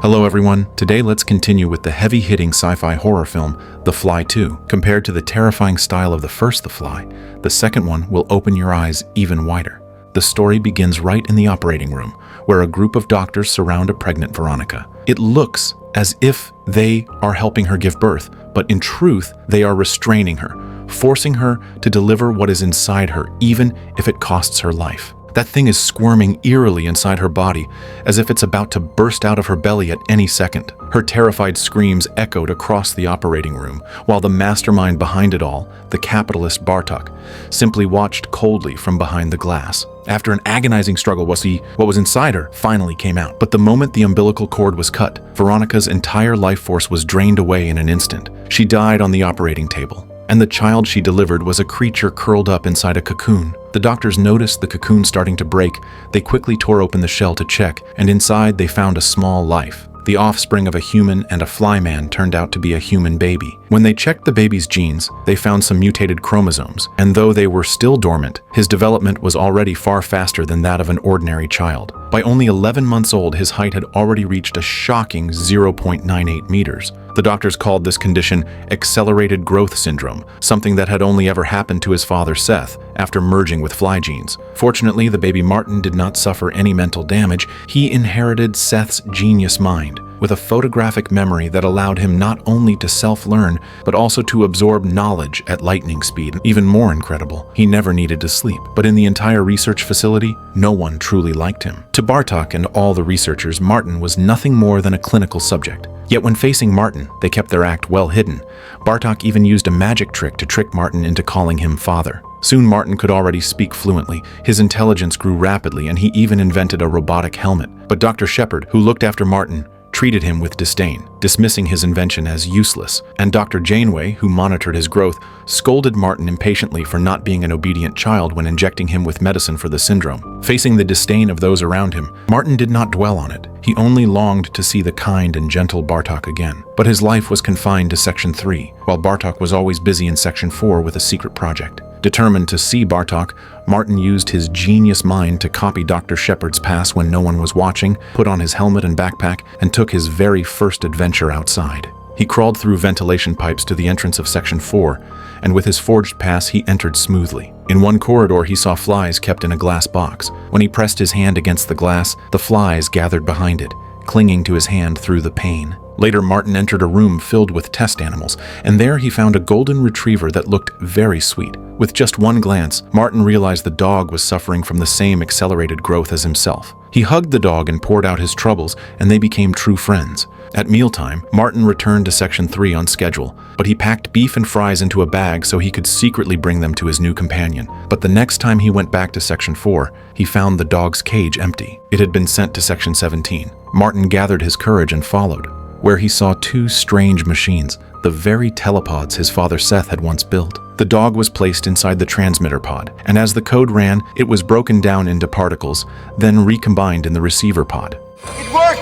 Hello everyone, today let's continue with the heavy-hitting sci-fi horror film, TheFlyII. Compared to the terrifying style of the first The Fly, the second one will open your eyes even wider. The story begins right in the operating room, where a group of doctors surround a pregnant Veronica. It looks as if they are helping her give birth, but in truth, they are restraining her, forcing her to deliver what is inside her, even if it costs her life. That thing is squirming eerily inside her body, as if it's about to burst out of her belly at any second. Her terrified screams echoed across the operating room, while the mastermind behind it all, the capitalist Bartok, simply watched coldly from behind the glass. After an agonizing struggle, what was inside her finally came out. But the moment the umbilical cord was cut, Veronica's entire life force was drained away in an instant. She died on the operating table, and the child she delivered was a creature curled up inside a cocoon. The doctors noticed the cocoon starting to break. They quickly tore open the shell to check, and inside they found a small life. The offspring of a human and a flyman turned out to be a human baby. When they checked the baby's genes, they found some mutated chromosomes, and though they were still dormant, his development was already far faster than that of an ordinary child. By only 11 months old, his height had already reached a shocking 0.98 meters. The doctors called this condition accelerated growth syndrome, something that had only ever happened to his father Seth after merging with fly genes. Fortunately, the baby Martin did not suffer any mental damage. He inherited Seth's genius mind, with a photographic memory that allowed him not only to self-learn, but also to absorb knowledge at lightning speed. Even more incredible, he never needed to sleep. But in the entire research facility, no one truly liked him. To Bartok and all the researchers, Martin was nothing more than a clinical subject. Yet when facing Martin, they kept their act well hidden. Bartok even used a magic trick to trick Martin into calling him father. Soon Martin could already speak fluently, his intelligence grew rapidly, and he even invented a robotic helmet. But Dr. Shepard, who looked after Martin, treated him with disdain, dismissing his invention as useless. And Dr. Janeway, who monitored his growth, scolded Martin impatiently for not being an obedient child when injecting him with medicine for the syndrome. Facing the disdain of those around him, Martin did not dwell on it. He only longed to see the kind and gentle Bartok again. But his life was confined to Section 3, while Bartok was always busy in Section 4 with a secret project. Determined to see Bartok, Martin used his genius mind to copy Dr. Shepard's pass when no one was watching, put on his helmet and backpack, and took his very first adventure outside. He crawled through ventilation pipes to the entrance of Section 4, and with his forged pass he entered smoothly. In one corridor he saw flies kept in a glass box. When he pressed his hand against the glass, the flies gathered behind it, clinging to his hand through the pain. Later, Martin entered a room filled with test animals, and there he found a golden retriever that looked very sweet. With just one glance, Martin realized the dog was suffering from the same accelerated growth as himself. He hugged the dog and poured out his troubles, and they became true friends. At mealtime, Martin returned to Section 3 on schedule, but he packed beef and fries into a bag so he could secretly bring them to his new companion. But the next time he went back to Section 4, he found the dog's cage empty. It had been sent to Section 17. Martin gathered his courage and followed, where he saw two strange machines, the very telepods his father Seth had once built. The dog was placed inside the transmitter pod, and as the code ran, it was broken down into particles, then recombined in the receiver pod. It worked!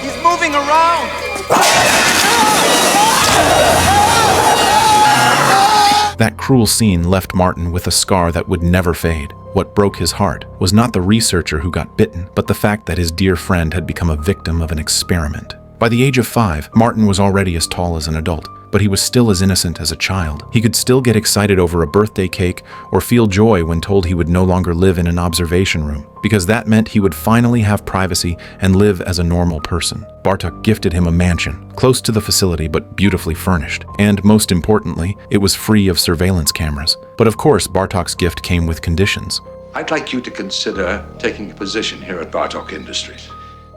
He's moving around! That cruel scene left Martin with a scar that would never fade. What broke his heart was not the researcher who got bitten, but the fact that his dear friend had become a victim of an experiment. By the age of 5, Martin was already as tall as an adult, but he was still as innocent as a child. He could still get excited over a birthday cake or feel joy when told he would no longer live in an observation room, because that meant he would finally have privacy and live as a normal person. Bartok gifted him a mansion, close to the facility but beautifully furnished, and most importantly, it was free of surveillance cameras. But of course, Bartok's gift came with conditions. I'd like you to consider taking a position here at Bartok Industries.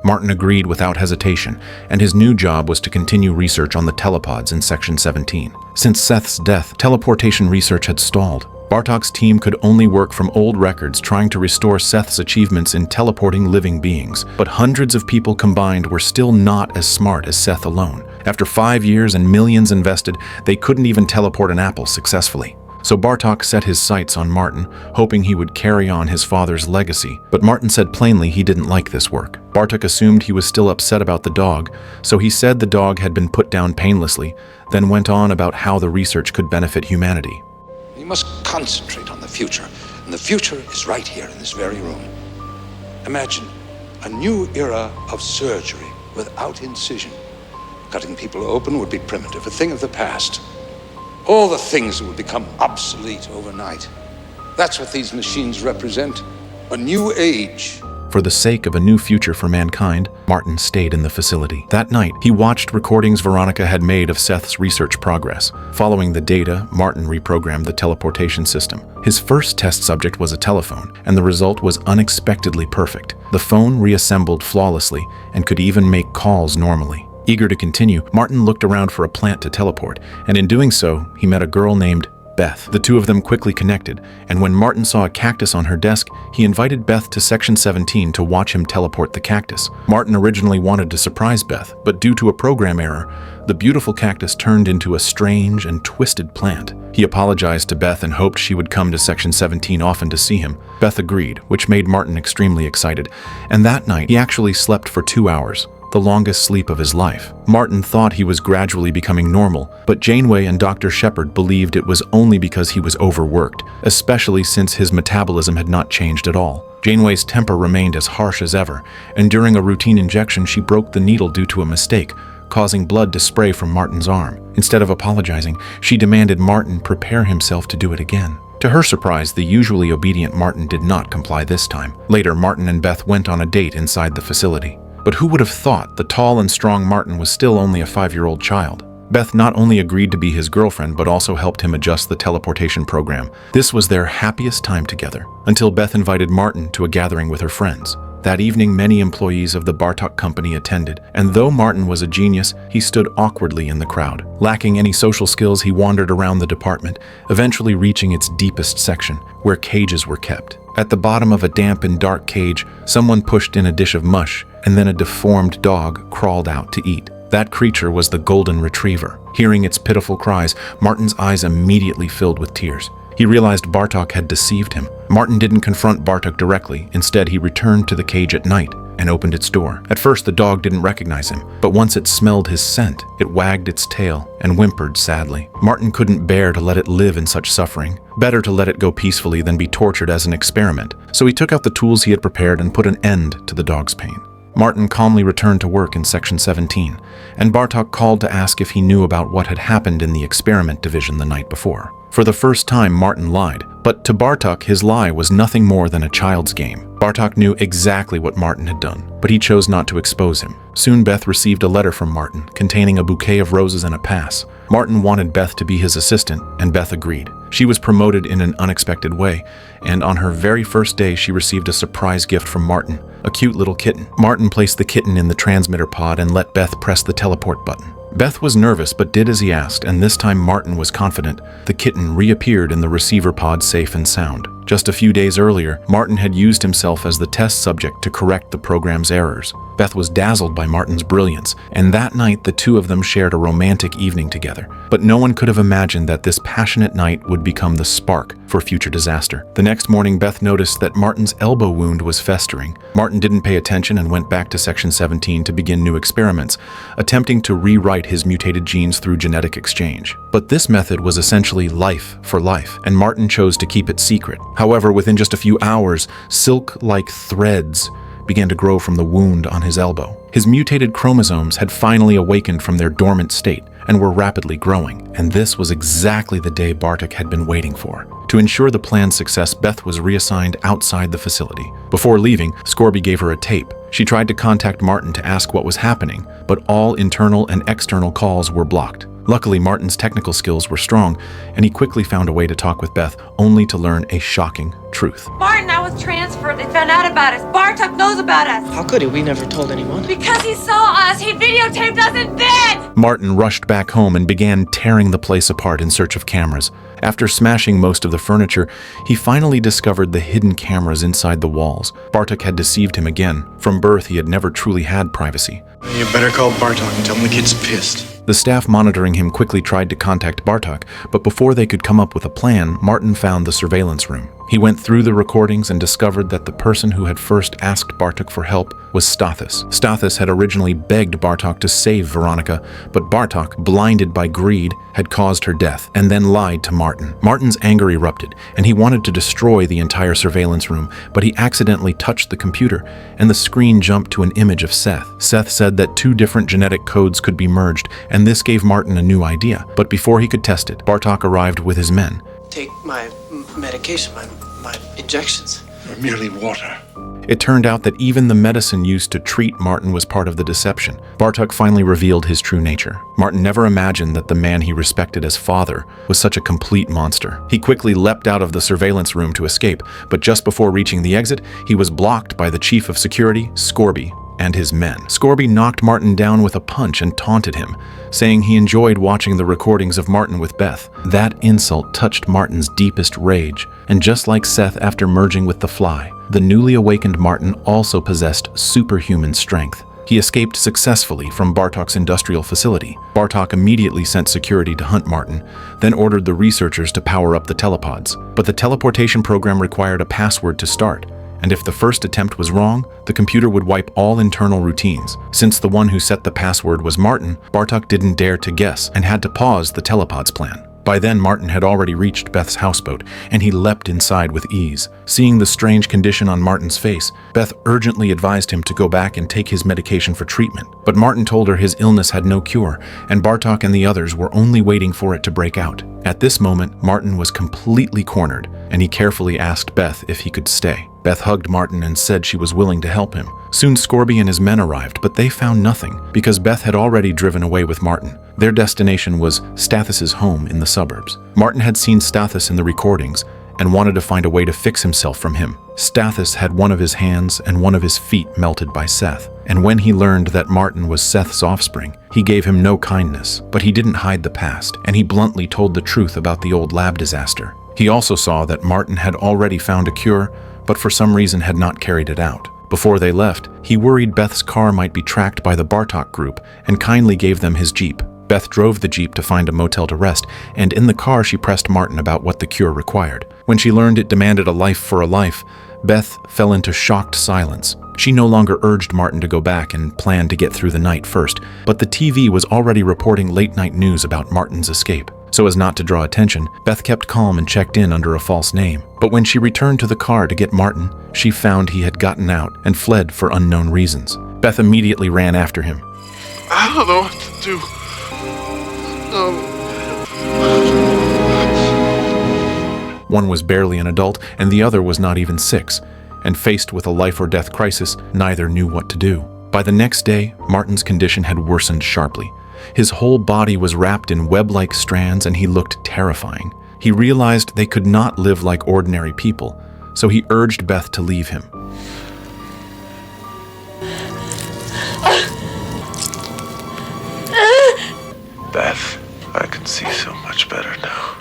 Martin agreed without hesitation, and his new job was to continue research on the telepods in Section 17. Since Seth's death, teleportation research had stalled. Bartok's team could only work from old records trying to restore Seth's achievements in teleporting living beings, but hundreds of people combined were still not as smart as Seth alone. After 5 years and millions invested, they couldn't even teleport an apple successfully. So Bartok set his sights on Martin, hoping he would carry on his father's legacy. But Martin said plainly he didn't like this work. Bartok assumed he was still upset about the dog, so he said the dog had been put down painlessly, then went on about how the research could benefit humanity. You must concentrate on the future, and the future is right here in this very room. Imagine a new era of surgery without incision. Cutting people open would be primitive, a thing of the past. All the things would become obsolete overnight. That's what these machines represent. A new age. For the sake of a new future for mankind, Martin stayed in the facility. That night, he watched recordings Veronica had made of Seth's research progress. Following the data, Martin reprogrammed the teleportation system. His first test subject was a telephone, and the result was unexpectedly perfect. The phone reassembled flawlessly and could even make calls normally. Eager to continue, Martin looked around for a plant to teleport, and in doing so, he met a girl named Beth. The two of them quickly connected, and when Martin saw a cactus on her desk, he invited Beth to Section 17 to watch him teleport the cactus. Martin originally wanted to surprise Beth, but due to a program error, the beautiful cactus turned into a strange and twisted plant. He apologized to Beth and hoped she would come to Section 17 often to see him. Beth agreed, which made Martin extremely excited, and that night he actually slept for 2 hours. The longest sleep of his life. Martin thought he was gradually becoming normal, but Janeway and Dr. Shepard believed it was only because he was overworked, especially since his metabolism had not changed at all. Janeway's temper remained as harsh as ever, and during a routine injection she broke the needle due to a mistake, causing blood to spray from Martin's arm. Instead of apologizing, she demanded Martin prepare himself to do it again. To her surprise, the usually obedient Martin did not comply this time. Later, Martin and Beth went on a date inside the facility. But who would have thought the tall and strong Martin was still only a 5-year-old child? Beth not only agreed to be his girlfriend, but also helped him adjust the teleportation program. This was their happiest time together, until Beth invited Martin to a gathering with her friends. That evening, many employees of the Bartok company attended, and though Martin was a genius, he stood awkwardly in the crowd. Lacking any social skills, he wandered around the department, eventually reaching its deepest section, where cages were kept. At the bottom of a damp and dark cage, someone pushed in a dish of mush, and then a deformed dog crawled out to eat. That creature was the golden retriever. Hearing its pitiful cries, Martin's eyes immediately filled with tears. He realized Bartok had deceived him. Martin didn't confront Bartok directly. Instead, he returned to the cage at night and opened its door. At first, the dog didn't recognize him, but once it smelled his scent, it wagged its tail and whimpered sadly. Martin couldn't bear to let it live in such suffering. Better to let it go peacefully than be tortured as an experiment. So he took out the tools he had prepared and put an end to the dog's pain. Martin calmly returned to work in Section 17, and Bartok called to ask if he knew about what had happened in the experiment division the night before. For the first time, Martin lied, but to Bartok, his lie was nothing more than a child's game. Bartok knew exactly what Martin had done, but he chose not to expose him. Soon Beth received a letter from Martin, containing a bouquet of roses and a pass. Martin wanted Beth to be his assistant, and Beth agreed. She was promoted in an unexpected way, and on her very first day she received a surprise gift from Martin, a cute little kitten. Martin placed the kitten in the transmitter pod and let Beth press the teleport button. Beth was nervous but did as he asked, and this time Martin was confident. The kitten reappeared in the receiver pod safe and sound. Just a few days earlier, Martin had used himself as the test subject to correct the program's errors. Beth was dazzled by Martin's brilliance, and that night the two of them shared a romantic evening together. But no one could have imagined that this passionate night would become the spark for future disaster. The next morning, Beth noticed that Martin's elbow wound was festering. Martin didn't pay attention and went back to Section 17 to begin new experiments, attempting to rewrite his mutated genes through genetic exchange. But this method was essentially life for life, and Martin chose to keep it secret. However, within just a few hours, silk-like threads began to grow from the wound on his elbow. His mutated chromosomes had finally awakened from their dormant state and were rapidly growing, and this was exactly the day Bartok had been waiting for. To ensure the plan's success, Beth was reassigned outside the facility. Before leaving, Scorby gave her a tape. She tried to contact Martin to ask what was happening, but all internal and external calls were blocked. Luckily, Martin's technical skills were strong, and he quickly found a way to talk with Beth, only to learn a shocking truth. Martin, I was transferred. They found out about us. Bartok knows about us. How could he? We never told anyone. Because he saw us. He videotaped us in bed. Martin rushed back home and began tearing the place apart in search of cameras. After smashing most of the furniture, he finally discovered the hidden cameras inside the walls. Bartok had deceived him again. From birth, he had never truly had privacy. You better call Bartok and tell him the kid's pissed. The staff monitoring him quickly tried to contact Bartok, but before they could come up with a plan, Martin found the surveillance room. He went through the recordings and discovered that the person who had first asked Bartok for help was Stathis. Stathis had originally begged Bartok to save Veronica, but Bartok, blinded by greed, had caused her death and then lied to Martin. Martin's anger erupted, and he wanted to destroy the entire surveillance room, but he accidentally touched the computer, and the screen jumped to an image of Seth. Seth said that 2 different genetic codes could be merged, and this gave Martin a new idea. But before he could test it, Bartok arrived with his men. Take my medication, my injections. They're merely water. It turned out that even the medicine used to treat Martin was part of the deception. Bartok finally revealed his true nature. Martin never imagined that the man he respected as father was such a complete monster. He quickly leapt out of the surveillance room to escape, but just before reaching the exit, he was blocked by the chief of security, Scorby, and his men. Scorby knocked Martin down with a punch and taunted him, saying he enjoyed watching the recordings of Martin with Beth. That insult touched Martin's deepest rage, and just like Seth after merging with the Fly, the newly awakened Martin also possessed superhuman strength. He escaped successfully from Bartok's industrial facility. Bartok immediately sent security to hunt Martin, then ordered the researchers to power up the telepods. But the teleportation program required a password to start, and if the first attempt was wrong, the computer would wipe all internal routines. Since the one who set the password was Martin, Bartok didn't dare to guess and had to pause the telepods plan. By then, Martin had already reached Beth's houseboat, and he leapt inside with ease. Seeing the strange condition on Martin's face, Beth urgently advised him to go back and take his medication for treatment. But Martin told her his illness had no cure, and Bartok and the others were only waiting for it to break out. At this moment, Martin was completely cornered, and he carefully asked Beth if he could stay. Beth hugged Martin and said she was willing to help him. Soon Scorby and his men arrived, but they found nothing, because Beth had already driven away with Martin. Their destination was Stathis's home in the suburbs. Martin had seen Stathis in the recordings and wanted to find a way to fix himself from him. Stathis had one of his hands and one of his feet melted by Seth, and when he learned that Martin was Seth's offspring, he gave him no kindness, but he didn't hide the past, and he bluntly told the truth about the old lab disaster. He also saw that Martin had already found a cure, but for some reason had not carried it out. Before they left, he worried Beth's car might be tracked by the Bartok group and kindly gave them his Jeep. Beth drove the Jeep to find a motel to rest, and in the car she pressed Martin about what the cure required. When she learned it demanded a life for a life, Beth fell into shocked silence. She no longer urged Martin to go back and planned to get through the night first, but the TV was already reporting late-night news about Martin's escape. So as not to draw attention, Beth kept calm and checked in under a false name. But when she returned to the car to get Martin, she found he had gotten out and fled for unknown reasons. Beth immediately ran after him. I don't know what to do. One was barely an adult, and the other was not even 6. And faced with a life-or-death crisis, neither knew what to do. By the next day, Martin's condition had worsened sharply. His whole body was wrapped in web-like strands, and he looked terrifying. He realized they could not live like ordinary people, so he urged Beth to leave him. Beth, I can see so much better now.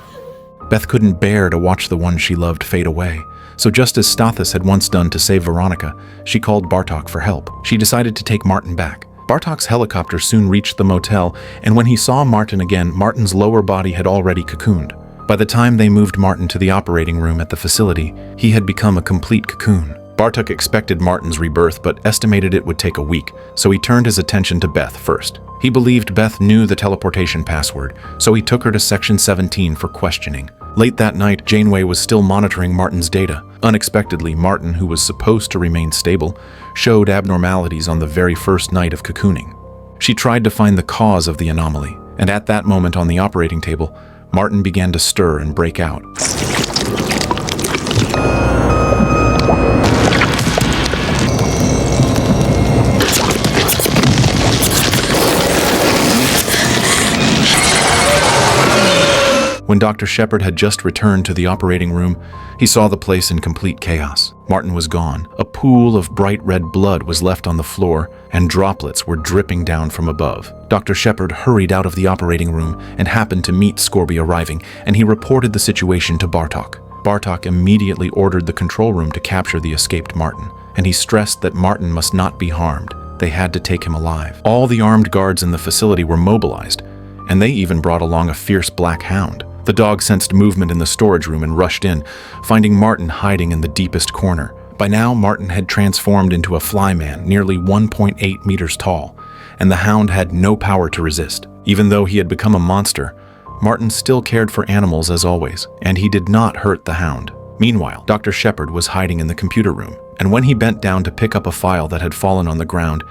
Beth couldn't bear to watch the one she loved fade away, so just as Stathis had once done to save Veronica, she called Bartok for help. She decided to take Martin back. Bartok's helicopter soon reached the motel, and when he saw Martin again, Martin's lower body had already cocooned. By the time they moved Martin to the operating room at the facility, he had become a complete cocoon. Bartok expected Martin's rebirth, but estimated it would take a week, so he turned his attention to Beth first. He believed Beth knew the teleportation password, so he took her to Section 17 for questioning. Late that night, Janeway was still monitoring Martin's data. Unexpectedly, Martin, who was supposed to remain stable, showed abnormalities on the very first night of cocooning. She tried to find the cause of the anomaly, and at that moment on the operating table, Martin began to stir and break out. When Dr. Shepard had just returned to the operating room, he saw the place in complete chaos. Martin was gone. A pool of bright red blood was left on the floor, and droplets were dripping down from above. Dr. Shepard hurried out of the operating room and happened to meet Scorby arriving, and he reported the situation to Bartok. Bartok immediately ordered the control room to capture the escaped Martin, and he stressed that Martin must not be harmed. They had to take him alive. All the armed guards in the facility were mobilized, and they even brought along a fierce black hound. The dog sensed movement in the storage room and rushed in, finding Martin hiding in the deepest corner. By now, Martin had transformed into a flyman nearly 1.8 meters tall, and the hound had no power to resist. Even though he had become a monster, Martin still cared for animals as always, and he did not hurt the hound. Meanwhile, Dr. Shepard was hiding in the computer room, and when he bent down to pick up a file that had fallen on the ground,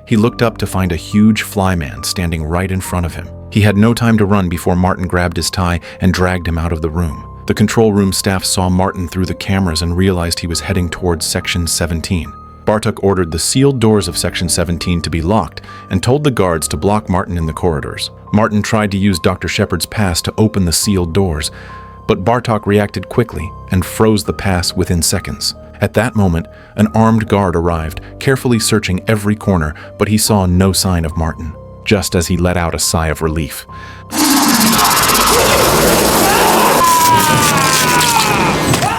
he looked up to find a huge flyman standing right in front of him. He had no time to run before Martin grabbed his tie and dragged him out of the room. The control room staff saw Martin through the cameras and realized he was heading towards Section 17. Bartok ordered the sealed doors of Section 17 to be locked and told the guards to block Martin in the corridors. Martin tried to use Dr. Shepard's pass to open the sealed doors, but Bartok reacted quickly and froze the pass within seconds. At that moment, an armed guard arrived, carefully searching every corner, but he saw no sign of Martin. Just as he let out a sigh of relief.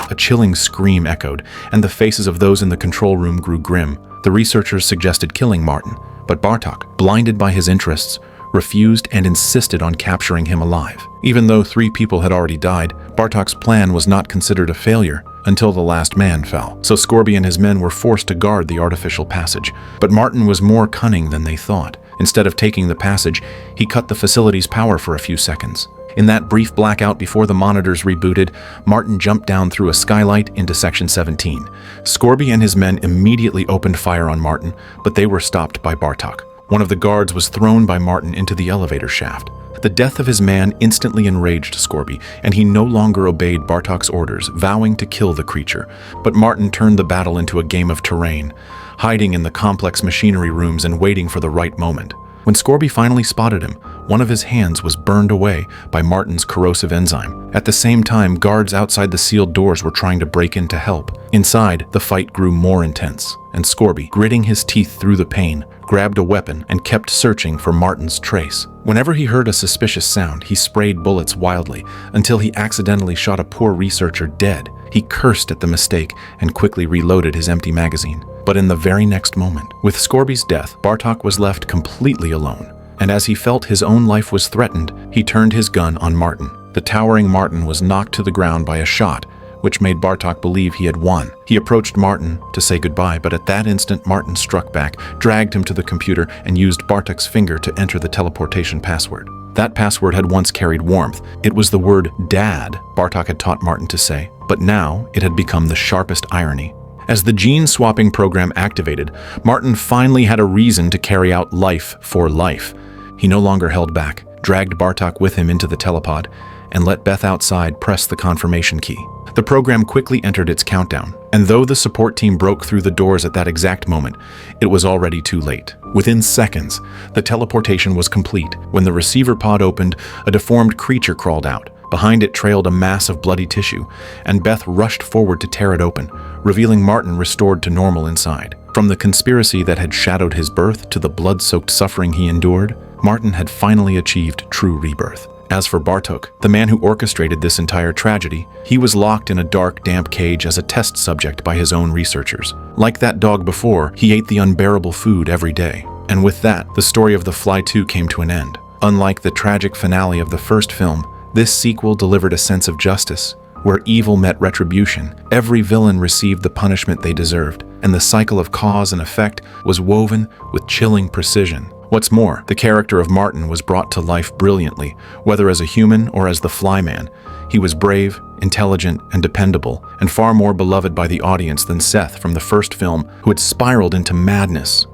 A chilling scream echoed, and the faces of those in the control room grew grim. The researchers suggested killing Martin, but Bartok, blinded by his interests, refused and insisted on capturing him alive. Even though 3 people had already died, Bartok's plan was not considered a failure until the last man fell. So Scorby and his men were forced to guard the artificial passage. But Martin was more cunning than they thought. Instead of taking the passage, he cut the facility's power for a few seconds. In that brief blackout before the monitors rebooted, Martin jumped down through a skylight into Section 17. Scorby and his men immediately opened fire on Martin, but they were stopped by Bartok. One of the guards was thrown by Martin into the elevator shaft. The death of his man instantly enraged Scorby, and he no longer obeyed Bartok's orders, vowing to kill the creature. But Martin turned the battle into a game of terrain, hiding in the complex machinery rooms and waiting for the right moment. When Scorby finally spotted him, one of his hands was burned away by Martin's corrosive enzyme. At the same time, guards outside the sealed doors were trying to break in to help. Inside, the fight grew more intense, and Scorby, gritting his teeth through the pain, grabbed a weapon and kept searching for Martin's trace. Whenever he heard a suspicious sound, he sprayed bullets wildly until he accidentally shot a poor researcher dead. He cursed at the mistake and quickly reloaded his empty magazine. But in the very next moment, with Scorby's death, Bartok was left completely alone. And as he felt his own life was threatened, he turned his gun on Martin. The towering Martin was knocked to the ground by a shot, which made Bartok believe he had won. He approached Martin to say goodbye, but at that instant Martin struck back, dragged him to the computer, and used Bartok's finger to enter the teleportation password. That password had once carried warmth. It was the word "Dad" Bartok had taught Martin to say, but now it had become the sharpest irony. As the gene-swapping program activated, Martin finally had a reason to carry out life for life. He no longer held back, dragged Bartok with him into the telepod, and let Beth outside press the confirmation key. The program quickly entered its countdown, and though the support team broke through the doors at that exact moment, it was already too late. Within seconds, the teleportation was complete. When the receiver pod opened, a deformed creature crawled out. Behind it trailed a mass of bloody tissue, and Beth rushed forward to tear it open, revealing Martin restored to normal inside. From the conspiracy that had shadowed his birth to the blood-soaked suffering he endured, Martin had finally achieved true rebirth. As for Bartok, the man who orchestrated this entire tragedy, he was locked in a dark, damp cage as a test subject by his own researchers. Like that dog before, he ate the unbearable food every day. And with that, the story of The Fly 2 came to an end. Unlike the tragic finale of the first film, this sequel delivered a sense of justice. Where evil met retribution, every villain received the punishment they deserved, and the cycle of cause and effect was woven with chilling precision. What's more, the character of Martin was brought to life brilliantly, whether as a human or as the Flyman. He was brave, intelligent, and dependable, and far more beloved by the audience than Seth from the first film, who had spiraled into madness